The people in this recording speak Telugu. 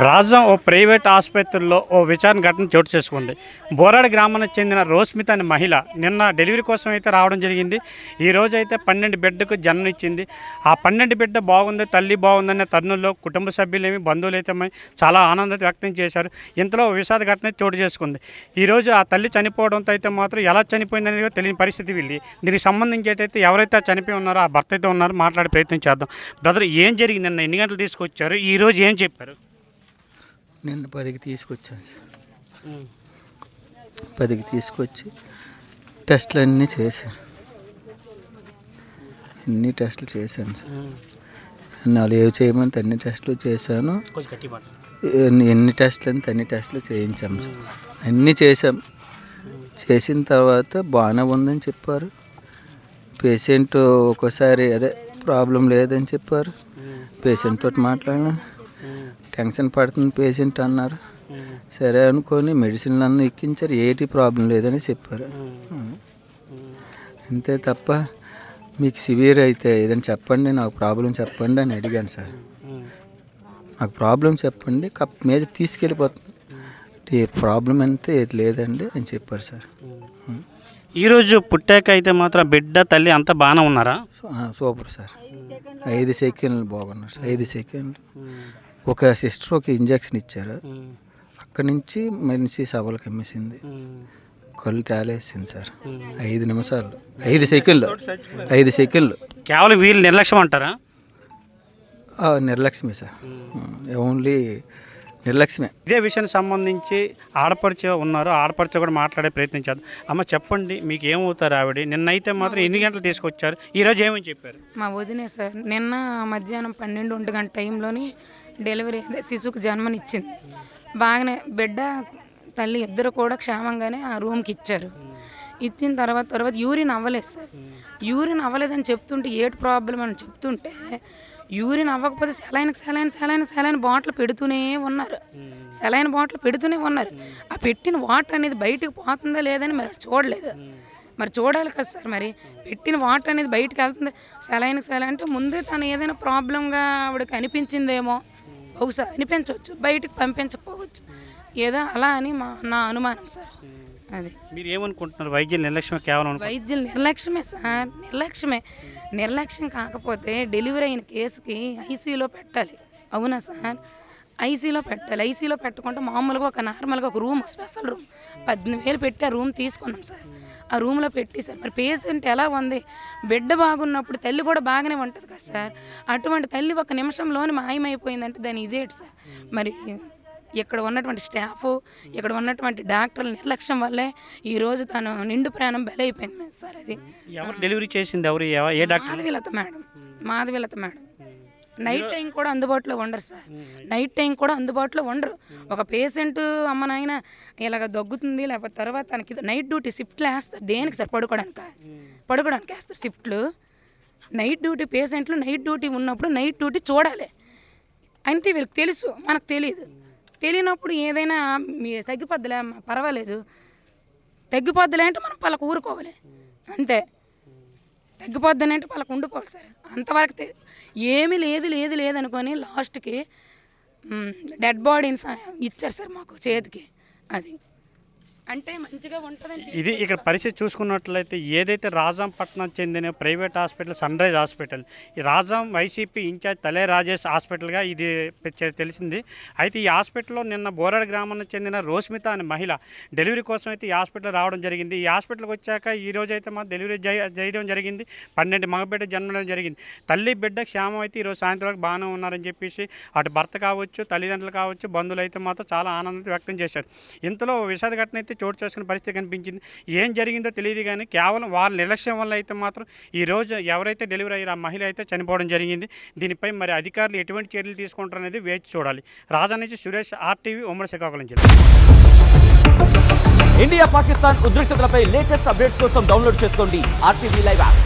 రాజం ఓ ప్రైవేట్ ఆసుపత్రిలో ఓ విచారణ ఘటన చోటు చేసుకుంది. బోరాడ గ్రామానికి చెందిన రోస్మిత అనే మహిళ నిన్న డెలివరీ కోసం అయితే రావడం జరిగింది. ఈ రోజు అయితే 12 బిడ్డకు జన్మనిచ్చింది. ఆ 12 బిడ్డ బాగుంది, తల్లి బాగుందనే తరుణంలో కుటుంబ సభ్యులేమి బంధువులు అయితే చాలా ఆనందం వ్యక్తం చేశారు. ఇంతలో విషాద ఘటన చోటు చేసుకుంది. ఈరోజు ఆ తల్లి చనిపోవడంతో అయితే మాత్రం ఎలా చనిపోయిందనేది తెలియని పరిస్థితి వీళ్ళది. దీనికి సంబంధించి అయితే ఎవరైతే చనిపోయి ఉన్నారో ఆ భర్త అయితే ఉన్నారో మాట్లాడే ప్రయత్నం చేద్దాం. బ్రదర్, ఏం జరిగింది? నిన్న ఎన్ని గంటలు తీసుకొచ్చారు? ఈరోజు ఏం చెప్పారు? నిన్న 10కి తీసుకొచ్చాను సార్. 10కి తీసుకొచ్చి టెస్టులు అన్నీ చేశాను. అన్ని టెస్టులు చేశాను సార్. నాలుగు ఏవి చేయమంటే అన్ని టెస్టులు చేశాను. ఎన్ని టెస్టులు అంటే అన్ని టెస్టులు చేయించాము సార్. అన్నీ చేసాం. చేసిన తర్వాత బాగానే ఉందని చెప్పారు. పేషెంట్ ఒక్కోసారి ప్రాబ్లం లేదని చెప్పారు. పేషెంట్ తోటి మాట్లాడినా టెన్షన్ పడుతుంది పేషెంట్ అన్నారు. సరే అనుకొని మెడిసిన్లు అన్నీ ఎక్కించారు. ఏటి ప్రాబ్లం లేదని చెప్పారు. అంతే తప్ప మీకు సివియర్ అయితే ఏదైనా చెప్పండి, నాకు ప్రాబ్లం చెప్పండి అని అడిగాను సార్. నాకు ప్రాబ్లం చెప్పండి, కప్ మేజర్ తీసుకెళ్ళిపోతుంది, ప్రాబ్లం అంతే ఏది లేదండి అని చెప్పారు సార్. ఈరోజు పుట్టాక అయితే మాత్రం బిడ్డ తల్లి అంతా బాగానే ఉన్నారా? Super sir. 5 సెకండ్లు బాగున్నారు సార్. 5 సెకండ్లు. ఒక సిస్టర్ ఒక ఇంజక్షన్ ఇచ్చారు. అక్కడి నుంచి మనిషి సవాలు కమ్మేసింది. కళ్ళు తేలేసింది సార్. 5 నిమిషాలు, 5 సెకండ్లు, 5 సెకండ్లు. కేవలం వీళ్ళు నిర్లక్ష్యం అంటారా? నిర్లక్ష్యమే సార్. ఓన్లీ నిర్లక్ష్యమే. ఇదే విషయానికి సంబంధించి ఆడపడుచు ఉన్నారు. ఆడపడుచు కూడా మాట్లాడే ప్రయత్నం చేద్దాం. అమ్మ, చెప్పండి, మీకు ఏమవుతారు ఆవిడ? నిన్నైతే మాత్రం ఎన్ని గంటలు తీసుకొచ్చారు? ఈరోజు ఏమని చెప్పారు? మా వదినే సార్ నిన్న మధ్యాహ్నం 12-1 గంట టైంలోని డెలివరీ శిశువుకు జన్మనిచ్చింది. బాగానే బిడ్డ తల్లి ఇద్దరు కూడా క్షేమంగానే ఆ రూమ్కి ఇచ్చారు. ఇచ్చిన తర్వాత యూరిన్ అవ్వలేదు సార్. యూరిన్ అవ్వలేదని చెప్తుంటే ఏటి ప్రాబ్లం అని చెప్తుంటే యూరిన్ అవ్వకపోతే సెలైన్ బాటిల్ పెడుతూనే ఉన్నారు. సెలైన్ బాటిల్ పెడుతూనే ఉన్నారు. ఆ పెట్టిన వాటర్ అనేది బయటకు పోతుందా లేదని మరి చూడలేదు. మరి చూడాలి కదా సార్. మరి పెట్టిన వాటర్ అనేది బయటకు వెళ్తుంది. సెలైన్ అంటే ముందే తను ఏదైనా ప్రాబ్లంగా ఆవిడకి అనిపించిందేమో, బహుశా అనిపించవచ్చు, బయటకు పంపించకపోవచ్చు, ఏదో అలా అని నా అనుమానం సార్. అది మీరు ఏమనుకుంటున్నారు? వైద్యుల నిర్లక్ష్యం కేవలం? వైద్యుల నిర్లక్ష్యమే సార్. నిర్లక్ష్యం కాకపోతే డెలివరీ అయిన కేసుకి ఐసీయూలో పెట్టాలి. అవునా సార్? ఐసీలో పెట్టాలి. ఐసీలో పెట్టకుండా మామూలుగా నార్మల్గా ఒక రూమ్, స్పెషల్ రూమ్ 18,000 పెట్టి ఆ రూమ్ తీసుకున్నాం సార్. ఆ రూమ్లో పెట్టేశారు. మరి పేషెంట్ ఎలా ఉంది? బిడ్డ బాగున్నప్పుడు తల్లి కూడా బాగానే ఉంటుంది కదా సార్. అటువంటి తల్లి ఒక నిమిషంలోనే మాయమైపోయిందంటే దాని ఇదేంటి సార్? మరి ఇక్కడ ఉన్నటువంటి స్టాఫ్, ఇక్కడ ఉన్నటువంటి డాక్టర్ల నిర్లక్ష్యం వల్లే ఈరోజు తను నిండు ప్రాణం బలైపోయింది సార్. అది ఎవరు డెలివరీ చేసింది? ఎవరు? ఏ doctor? Madhavilatha madam. Night time కూడా అందుబాటులో ఉండరు సార్. నైట్ టైం కూడా అందుబాటులో ఉండరు. ఒక పేషెంట్ అమ్మ నాయన ఇలాగ దగ్గుతుంది, లేకపోతే తర్వాత తనకి నైట్ డ్యూటీ షిఫ్ట్లు వేస్తారు. దేనికి సార్? పడుకోవడానికి వేస్తారు షిఫ్ట్లు. నైట్ డ్యూటీ పేషెంట్లు నైట్ డ్యూటీ ఉన్నప్పుడు నైట్ డ్యూటీ చూడాలి అంటే వీళ్ళకి తెలుసు, మనకు తెలియనప్పుడు ఏదైనా తగ్గిపోద్దులే, పర్వాలేదు, తగ్గిపోద్దులే అంటే మనం వాళ్ళకు ఊరుకోవాలి అంతే. తగ్గిపోద్దని అంటే వాళ్ళకు ఉండిపోవాలి సార్. అంతవరకు ఏమీ లేదు అనుకొని లాస్ట్కి డెడ్ బాడీని ఇచ్చారు సార్ మాకు చేతికి. అది అంటే మంచిగా ఉంటుందని. ఇది ఇక్కడ పరిస్థితి చూసుకున్నట్లయితే ఏదైతే రాజంపట్నం చెందిన private hospital sunrise hospital, ఈ రాజం వైసీపీ ఇన్ఛార్జ్ తలే రాజేష్ హాస్పిటల్గా ఇది తెలిసింది. అయితే ఈ హాస్పిటల్లో నిన్న బోరాడ గ్రామానికి చెందిన రోస్మిత అనే మహిళ డెలివరీ కోసం అయితే ఈ హాస్పిటల్ రావడం జరిగింది. ఈ హాస్పిటల్కి వచ్చాక ఈరోజు అయితే మాకు డెలివరీ చేయడం జరిగింది. 12 మగబిడ్డ జన్మడం జరిగింది. తల్లి బిడ్డ క్షేమం అయితే ఈరోజు సాయంత్రం వరకు బాగానే ఉన్నారని చెప్పేసి అటు భర్త కావచ్చు, తల్లిదండ్రులు కావచ్చు, బంధువులు అయితే మాత్రం చాలా ఆనందం వ్యక్తం చేశారు. ఇంతలో విషాద ఘటన అయితే చోటు చేసుకునే పరిస్థితి కనిపించింది. ఏం జరిగిందో తెలియదు కానీ కేవలం వాళ్ళ నిర్లక్ష్యం వల్ల అయితే మాత్రం ఈరోజు ఎవరైతే డెలివరీ అయ్యారో ఆ మహిళ అయితే చనిపోవడం జరిగింది. దీనిపై మరి అధికారులు ఎటువంటి చర్యలు తీసుకుంటారు అనేది వేచి చూడాలి. రాజా నుంచి సురేష్, RTV, ఉమ్మడి శ్రీకాకుళం జిల్లా. ఇండియా పాకిస్తాన్ ఉద్రిక్తతలపై లేటెస్ట్ అప్డేట్స్ కోసం డౌన్లోడ్ చేసుకోండి RTV లైవ్ యాప్.